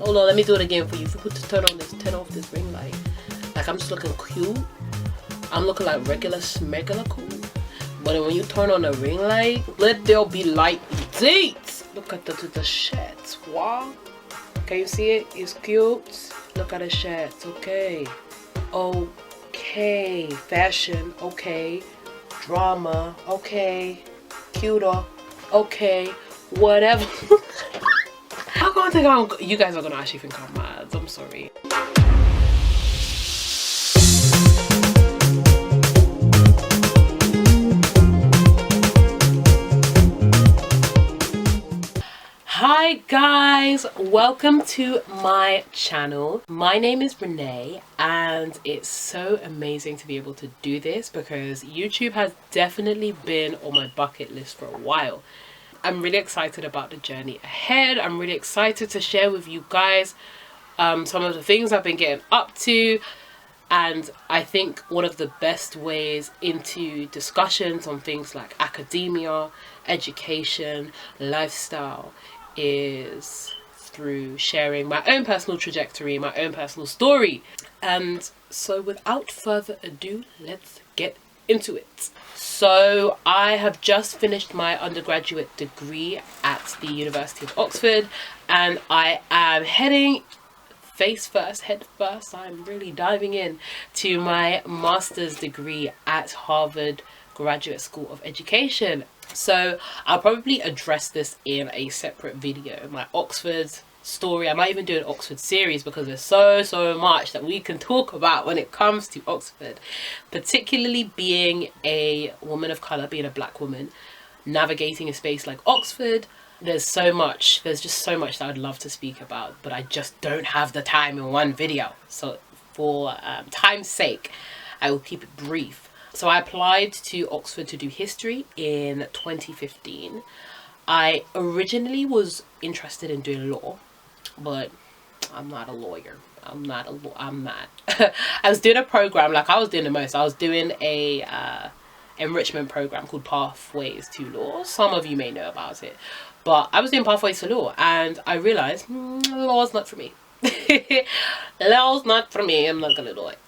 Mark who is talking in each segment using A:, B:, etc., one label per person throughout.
A: Hold on, let me do it again for you. If you turn off this ring light. Like, I'm just looking cute. I'm looking like regular cool. But when you turn on the ring light, let there be light indeed. Look at the shirts. Wow. Can you see it? It's cute. Look at the shirts. Okay. Okay. Fashion. Okay. Drama. Okay. Cuter. Okay. Whatever. You guys are gonna actually think I'm mad. I'm sorry. Hi guys, welcome to my channel. My name is Renee and it's so amazing to be able to do this because YouTube has definitely been on my bucket list for a while. I'm really excited about the journey ahead. I'm really excited to share with you guys some of the things I've been getting up to. And I think one of the best ways into discussions on things like academia, education, lifestyle is through sharing my own personal trajectory, my own personal story. And so without further ado, let's get into it. So I have just finished my undergraduate degree at the University of Oxford and I am heading head first. I'm really diving in to my master's degree at Harvard Graduate School of Education. So I'll probably address this in a separate video, my Oxford story. I might even do an Oxford series because there's so much that we can talk about when it comes to Oxford, particularly being a woman of colour, being a black woman, navigating a space like Oxford. There's just so much that I'd love to speak about, but I just don't have the time in one video. So for time's sake, I will keep it brief. So I applied to Oxford to do history in 2015. I originally was interested in doing law, but I'm not a lawyer. I'm not. I was doing a program, like I was doing the most. I was doing a enrichment program called Pathways to Law. Some of you may know about it. But I was doing Pathways to Law and I realised law's not for me. Law's not for me. I'm not going to do it.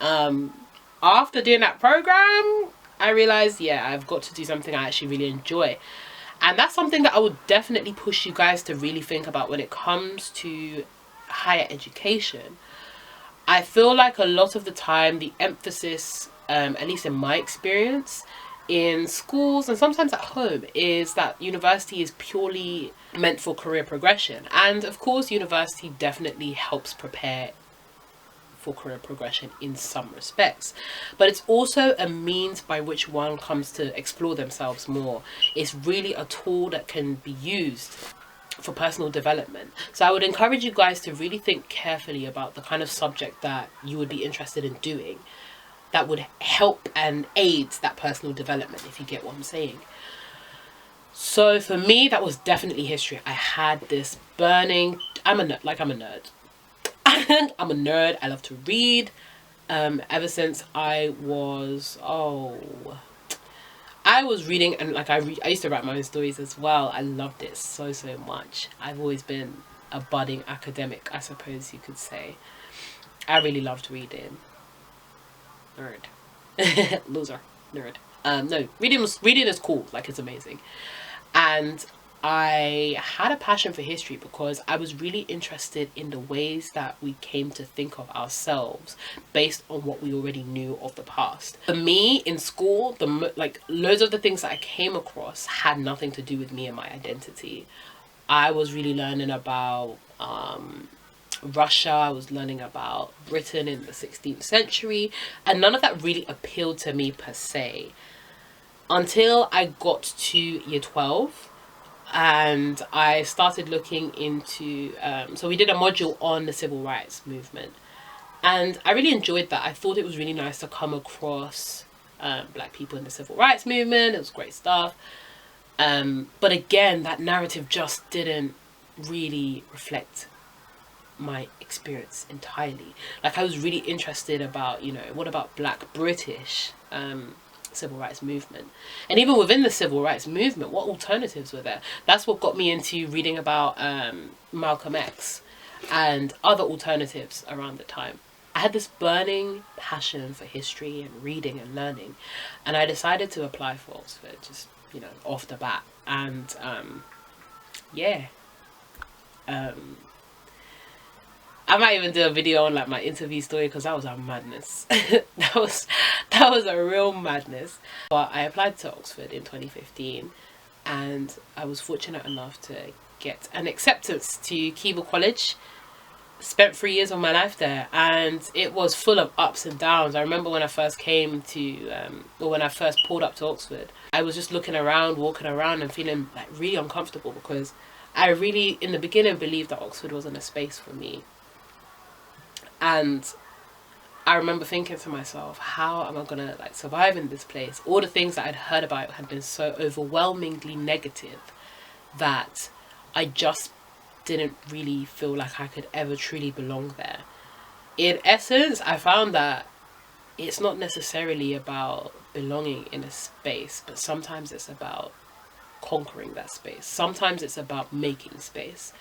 A: After doing that program, I realised, yeah, I've got to do something I actually really enjoy. And that's something that I would definitely push you guys to really think about when it comes to higher education. I feel like a lot of the time the emphasis, at least in my experience, in schools and sometimes at home is that university is purely meant for career progression. And of course, university definitely helps prepare for career progression in some respects. But it's also a means by which one comes to explore themselves more. It's really a tool that can be used for personal development. So I would encourage you guys to really think carefully about the kind of subject that you would be interested in doing that would help and aid that personal development, if you get what I'm saying. So for me, that was definitely history. I had this burning, I'm a nerd. I'm a nerd. I love to read. Ever since I was reading, and like I used to write my own stories as well. I loved it so much. I've always been a budding academic, I suppose you could say. I really loved reading. Nerd. Loser. Nerd. No, reading is cool. Like, it's amazing. And I had a passion for history because I was really interested in the ways that we came to think of ourselves based on what we already knew of the past. For me, in school, loads of the things that I came across had nothing to do with me and my identity. I was really learning about Russia, I was learning about Britain in the 16th century, and none of that really appealed to me per se until I got to year 12 and I started looking into so we did a module on the civil rights movement and I really enjoyed that. I thought it was really nice to come across black people in the civil rights movement. It was great stuff, but again, that narrative just didn't really reflect my experience entirely. Like, I was really interested about, what about black British civil rights movement, and even within the civil rights movement, what alternatives were there? That's what got me into reading about Malcolm X and other alternatives around the time. I had this burning passion for history and reading and learning, and I decided to apply for Oxford, just, you know, off the bat. And yeah, I might even do a video on like my interview story, because that was a madness. that was a real madness. But I applied to Oxford in 2015, and I was fortunate enough to get an acceptance to Keble College. Spent 3 years of my life there, and it was full of ups and downs. I remember when I first came to or when I first pulled up to Oxford, I was just looking around, walking around, and feeling like really uncomfortable, because I really in the beginning believed that Oxford wasn't a space for me. And I remember thinking to myself, how am I gonna like survive in this place? All the things that I'd heard about had been so overwhelmingly negative that I just didn't really feel like I could ever truly belong there. In essence, I found that it's not necessarily about belonging in a space, but sometimes it's about conquering that space. Sometimes it's about making space.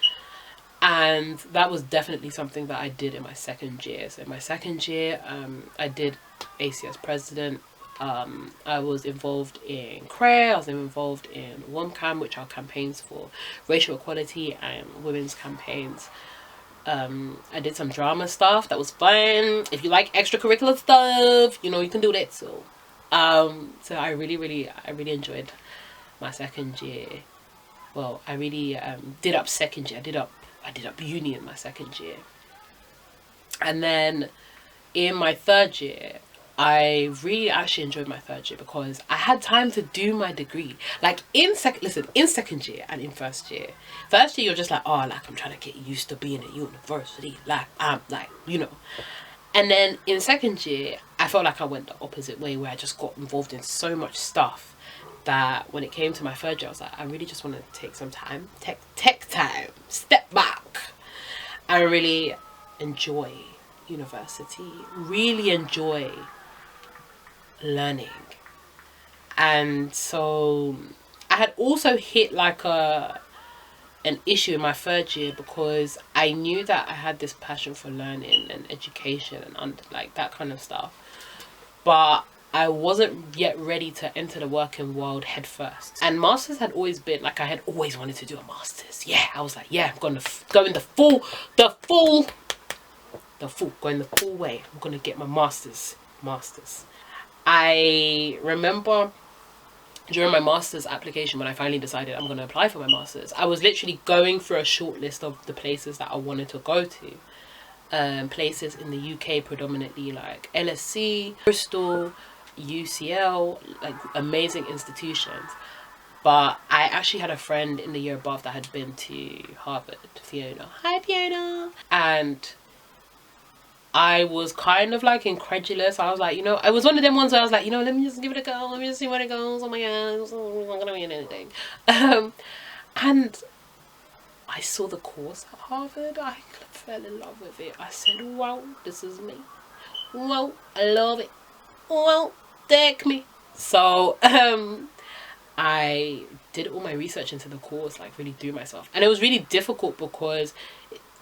A: And that was definitely something that I did in my second year. So in my second year, I did ACS president. I was involved in CRE, I was involved in WOMCAM, which are campaigns for racial equality and women's campaigns. I did some drama stuff that was fun. If you like extracurricular stuff, you know, you can do that too. So I really enjoyed my second year. Well, I really did up second year. I did up uni in my second year. And then in my third year, I really actually enjoyed my third year, because I had time to do my degree. Like in second year and in first year. First year you're just like, oh, like I'm trying to get used to being at university. Like I'm like, you know. And then in second year, I felt like I went the opposite way, where I just got involved in so much stuff that when it came to my third year, I was like, I really just want to take some time, take time, step back, and really enjoy university, really enjoy learning. And so I had also hit like an issue in my third year, because I knew that I had this passion for learning and education and like that kind of stuff, but I wasn't yet ready to enter the working world head first. And masters had always been like, I had always wanted to do a masters. Yeah, I was like, yeah, I'm gonna go in the full way. I'm gonna get my masters. I remember during my master's application, when I finally decided I'm going to apply for my master's, I was literally going through a short list of the places that I wanted to go to. Places in the UK predominantly, like LSE, Bristol, UCL, like amazing institutions. But I actually had a friend in the year above that had been to Harvard, Fiona. Hi, Fiona. And I was kind of like incredulous. I was like, you know, I was one of them ones where I was like, you know, let me just give it a go. Let me just see where it goes. Oh my god, it's not gonna be anything. And I saw the course at Harvard. I fell in love with it. I said, wow, this is me. Wow, I love it. Wow, take me. So I did all my research into the course, like really threw myself. And it was really difficult because,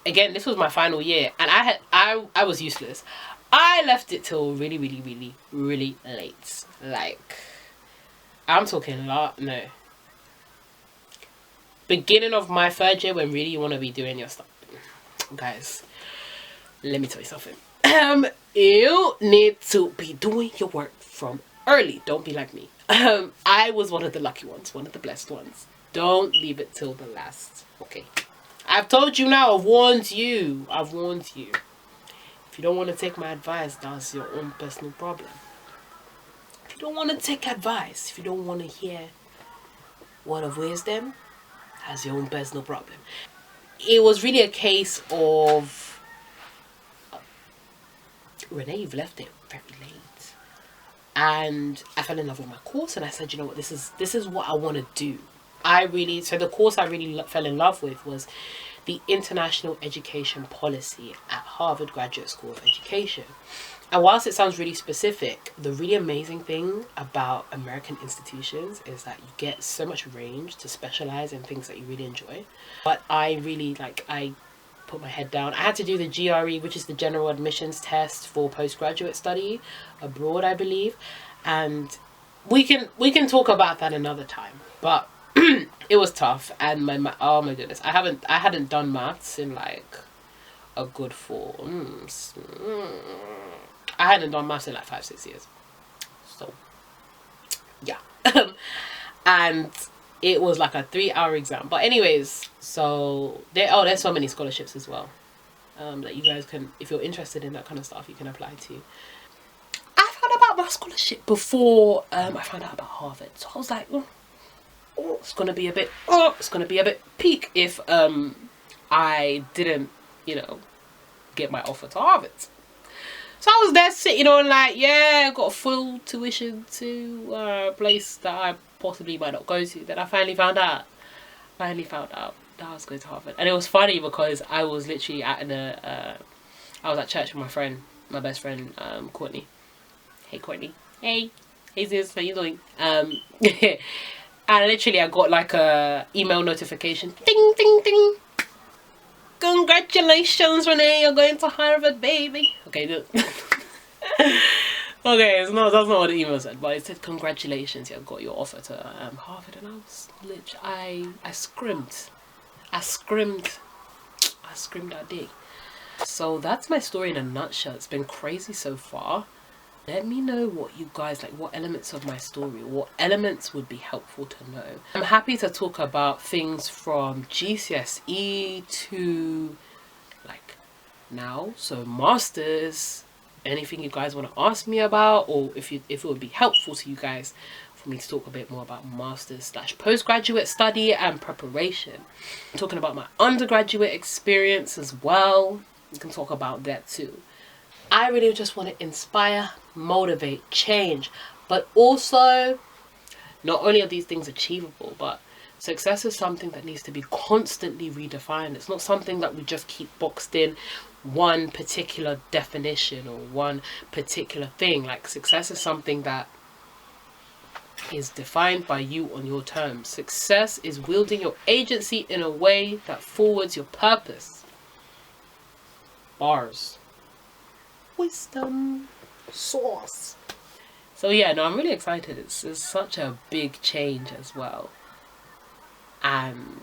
A: again, this was my final year, and I was useless. I left it till really late. Like, I'm talking beginning of my third year, when really you want to be doing your stuff. Guys, let me tell you something. You need to be doing your work from early. Don't be like me. I was one of the lucky ones, one of the blessed ones. Don't leave it till the last. Okay. I've told you now. I've warned you. If you don't want to take my advice, that's your own personal problem. If you don't want to take advice, if you don't want to hear word of wisdom, that's your own personal problem. It was really a case of, Renee, you've left it very late. And I fell in love with my course, and I said, you know what, this is what I want to do. So the course I really fell in love with was the International Education Policy at Harvard Graduate School of Education. And whilst it sounds really specific, the really amazing thing about American institutions is that you get so much range to specialize in things that you really enjoy. But I put my head down. I had to do the GRE, which is the general admissions test for postgraduate study abroad, I believe, and we can talk about that another time. But it was tough, and oh my goodness, I hadn't done maths in like a good I hadn't done maths in like 5-6 years, so yeah. And it was like a 3-hour exam. But anyways, so there's so many scholarships as well, that you guys can, if you're interested in that kind of stuff, you can apply to. I found out about my scholarship before I found out about Harvard, so I was like, it's gonna be a bit peak if I didn't, get my offer to Harvard. So I was there sitting on like, yeah, I got full tuition to a place that I possibly might not go to. Then I finally found out that I was going to Harvard. And it was funny because I was literally I was at church with my friend, my best friend, Courtney. Hey Courtney. Hey sis, how you doing? And literally I got like a email notification. Ding ding ding. Congratulations, Renee, you're going to Harvard, baby. Okay, look. Okay, that's not what the email said, but it said congratulations, you got your offer to Harvard, and I was literally, I screamed that day. So that's my story in a nutshell. It's been crazy so far. Let me know what you guys like, what elements of my story, what elements would be helpful to know. I'm happy to talk about things from GCSE to like now, so masters, anything you guys want to ask me about, or if it would be helpful to you guys for me to talk a bit more about masters / postgraduate study and preparation. I'm talking about my undergraduate experience as well. You can talk about that too. I really just want to inspire, motivate, change, but also not only are these things achievable, but success is something that needs to be constantly redefined. It's not something that we just keep boxed in one particular definition or one particular thing. Like, success is something that is defined by you on your terms. Success is wielding your agency in a way that forwards your purpose. Bars. Wisdom sauce. So yeah, no, I'm really excited. It's such a big change as well, and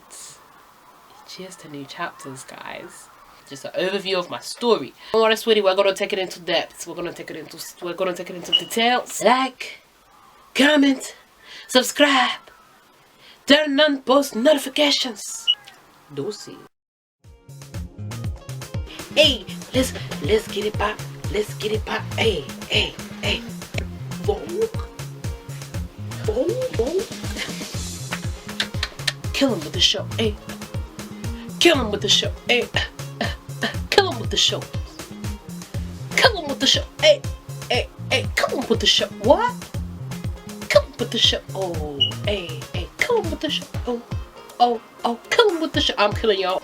A: cheers to new chapters, guys. Just an overview of my story. Don't worry, sweetie, we're gonna take it into depth. We're gonna take it into details. Like, comment, subscribe, turn on post notifications. Dosey. Hey, let's get it pop. Let's get it pop. Hey. Vogue. Kill him with the show. Hey. Kill him with the show. Hey. Kill him with the show. Kill him with the show. Hey. Kill him with the show. What? Kill him with the show. Oh. Hey. Kill him with the show. Oh. Kill him with the show. I'm killing y'all.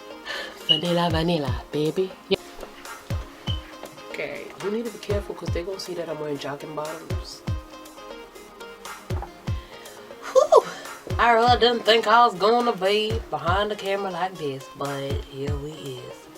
A: Vanilla, baby. Yeah. Okay, you need to be careful because they're gonna see that I'm wearing jogging bottoms. Whew! I really didn't think I was gonna be behind the camera like this, but here we is.